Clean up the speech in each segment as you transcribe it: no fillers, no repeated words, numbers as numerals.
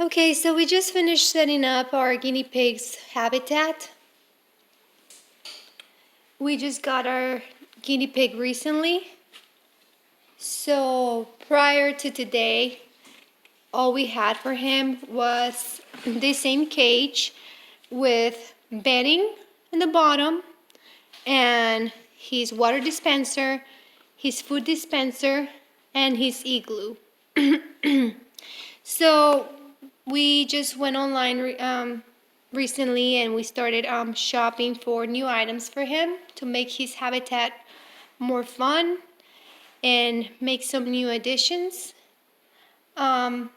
Okay, so we just finished setting up our guinea pig's habitat. We just got our guinea pig recently. So prior to today, all we had for him was the same cage with bedding in the bottom and his water dispenser, his food dispenser, and his igloo. So we just went online recently and we started shopping for new items for him to make his habitat more fun and make some new additions. So I'm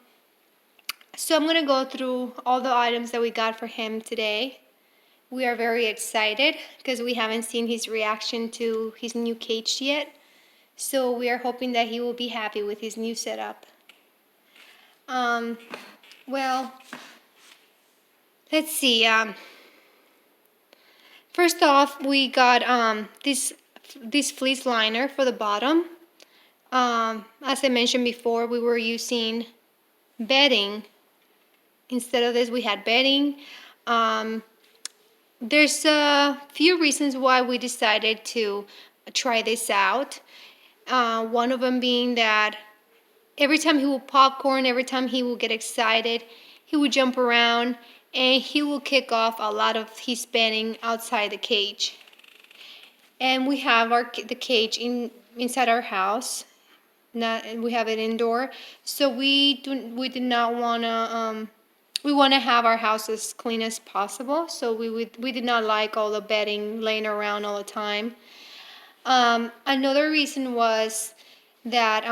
going to go through all the items that we got for him today. We are very excited because we haven't seen his reaction to his new cage yet. So we are hoping that he will be happy with his new setup. Well, let's see. First off, we got this fleece liner for the bottom. As I mentioned before, we were using bedding. Instead of this, we had bedding. There's a few reasons why we decided to try this out. One of them being that every time he will popcorn, every time he will get excited, he will jump around and he will kick off a lot of his bedding outside the cage. And we have the cage inside our house. We have it indoor, so we did not wanna. We want to have our house as clean as possible, so we did not like all the bedding laying around all the time. Another reason was that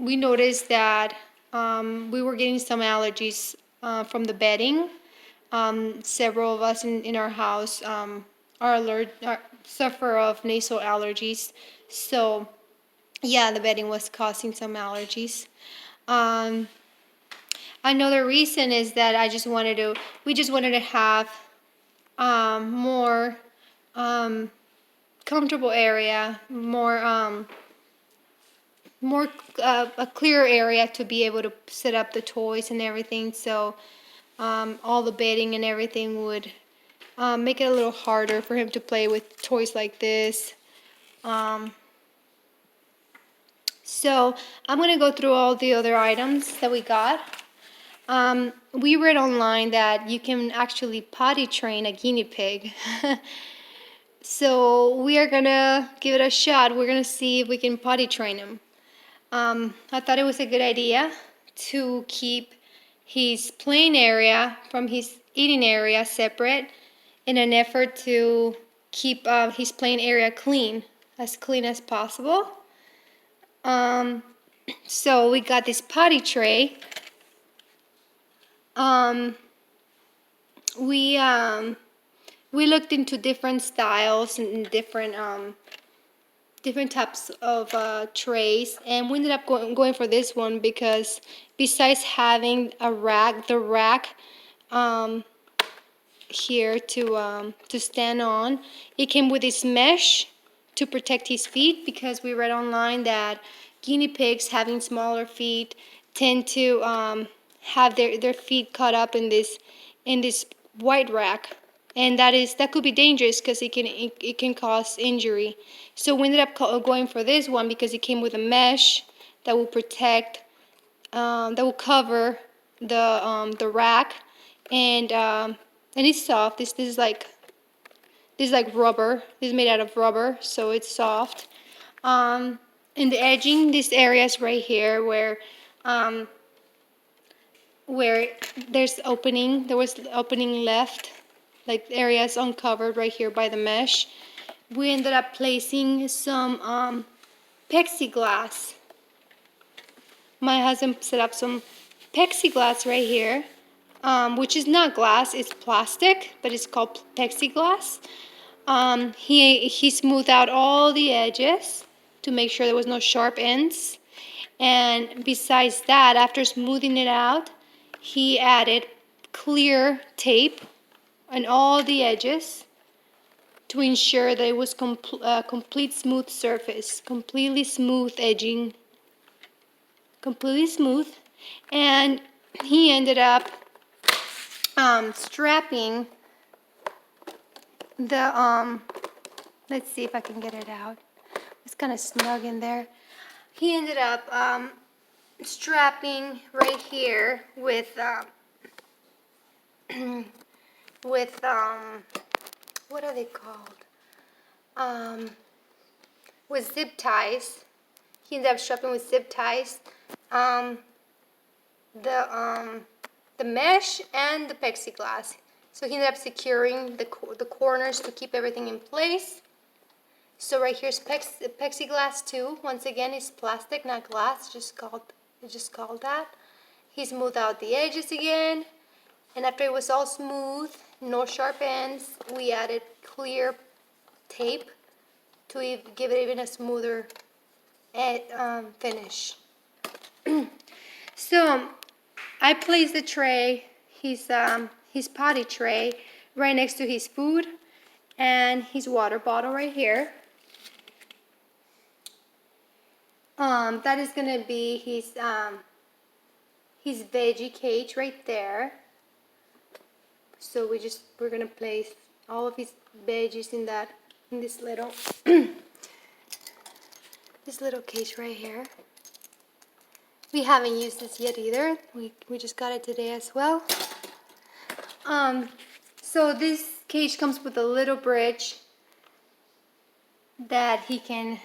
we noticed that we were getting some allergies from the bedding. Several of us in our house suffer of nasal allergies, so yeah, the bedding was causing some allergies. Another reason is that we just wanted to have more comfortable area, more a clear area to be able to set up the toys and everything. So all the bedding and everything would make it a little harder for him to play with toys like this. So I'm going to go through all the other items that we got. We read online that you can actually potty train a guinea pig. So we are going to give it a shot. We're going to see if we can potty train him. I thought it was a good idea to keep his playing area from his eating area separate in an effort to keep his playing area clean as possible. So we got this potty tray. We looked into different styles and different types of trays, and we ended up going for this one because besides having the rack here to stand on, it came with this mesh to protect his feet, because we read online that guinea pigs having smaller feet tend to have their feet caught up in this white rack, and that could be dangerous because it can cause injury. So we ended up going for this one because it came with a mesh that will protect, that will cover the rack, and it's soft. This is like rubber. This is made out of rubber, so it's soft. In the edging, these areas right here where there's opening, there was opening left, like areas uncovered right here by the mesh. We ended up placing some plexiglass. My husband set up some plexiglass right here, which is not glass, it's plastic, but it's called plexiglass. He smoothed out all the edges to make sure there was no sharp ends. And besides that, after smoothing it out, he added clear tape on all the edges to ensure that it was complete smooth surface, completely smooth edging, completely smooth. And he ended up strapping the, let's see if I can get it out. It's kind of snug in there. He ended up strapping right here with, with, what are they called? With zip ties. He ended up strapping with zip ties. The mesh and the plexiglass. So he ended up securing the corners to keep everything in place. So right here's plexiglass too. Once again, it's plastic, not glass. It's just called that. He smoothed out the edges again. And after it was all smooth, no sharp ends, we added clear tape to give it even a smoother finish. So I placed the tray, his potty tray, right next to his food and his water bottle right here. That is gonna be his veggie cage right there. So we're gonna place all of his veggies in this little this little cage right here. We haven't used this yet either. We just got it today as well. So this cage comes with a little bridge that he can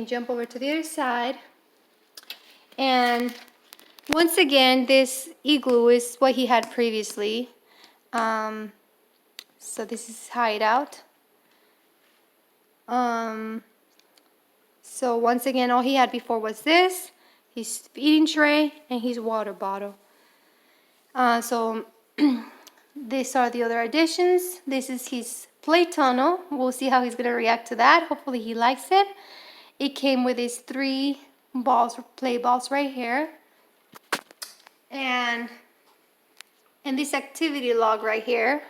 jump over to the other side. And once again, this igloo is what he had previously. So this is his hideout. So once again, all he had before was this, his feeding tray, and his water bottle. So these are the other additions. This is his play tunnel. We'll see how he's gonna react to that. Hopefully he likes it. It came with these 3 balls, play balls right here. And this activity log right here,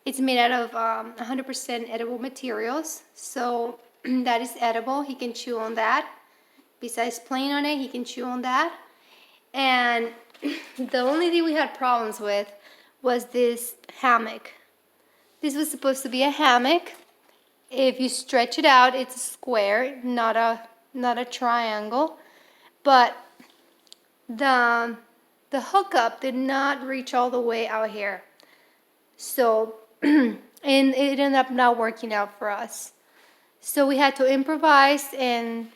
it's made out of 100% edible materials. So that is edible. He can chew on that. Besides playing on it, he can chew on that. And the only thing we had problems with was this hammock. This was supposed to be a hammock. If you stretch it out, it's a square, not a triangle. But the hookup did not reach all the way out here. So, and it ended up not working out for us. So we had to improvise and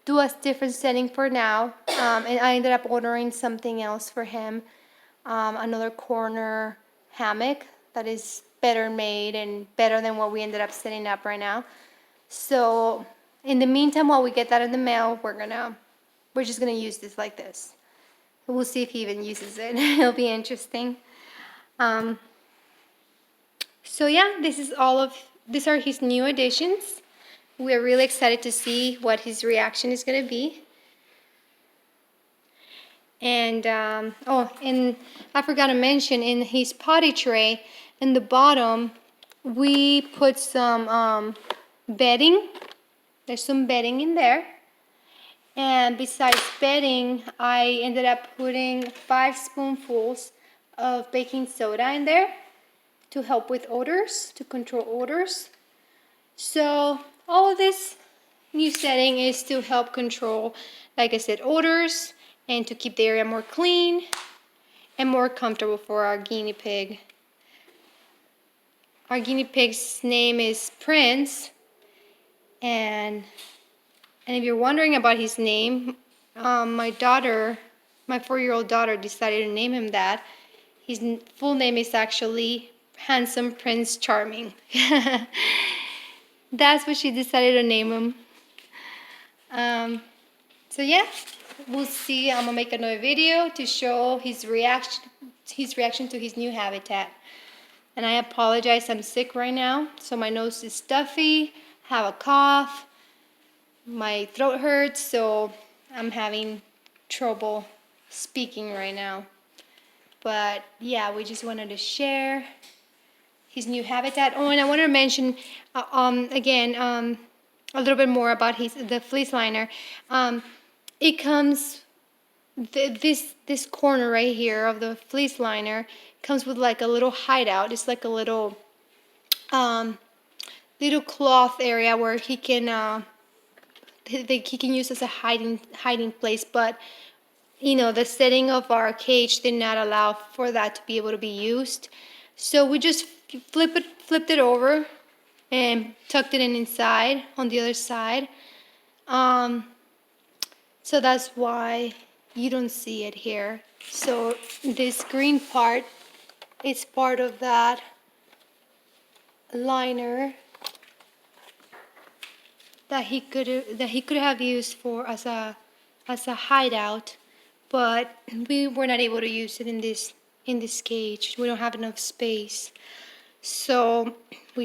do a different setting for now. And I ended up ordering something else for him, another corner hammock that is better made and better than what we ended up setting up right now. So in the meantime, while we get that in the mail, we're just gonna use this like this. We'll see if he even uses it. It'll be interesting. So yeah, these are his new additions. We're really excited to see what his reaction is gonna be. And and I forgot to mention, in his potty tray, in the bottom, we put some bedding. There's some bedding in there. And besides bedding, I ended up putting 5 spoonfuls of baking soda in there to help with odors, to control odors. So all of this new setting is to help control, like I said, odors, and to keep the area more clean and more comfortable for our guinea pig. Our guinea pig's name is Prince, and if you're wondering about his name, my 4-year-old daughter decided to name him that. His full name is actually Handsome Prince Charming. That's what she decided to name him. So yeah, we'll see. I'm gonna make another video to show his reaction to his new habitat. And I apologize, I'm sick right now, so my nose is stuffy, have a cough, my throat hurts, so I'm having trouble speaking right now. But yeah, we just wanted to share his new habitat. Oh, and I wanted to mention again a little bit more about the fleece liner. It comes this corner right here of the fleece liner comes with like a little hideout. It's like a um, little cloth area where he can use as a hiding place. But the setting of our cage did not allow for that to be able to be used. So we just flipped it over and tucked it in inside on the other side. Um, so that's why you don't see it here. So this green part is part of that liner that he could have used for as a hideout, but we were not able to use it in this cage. We don't have enough space, so we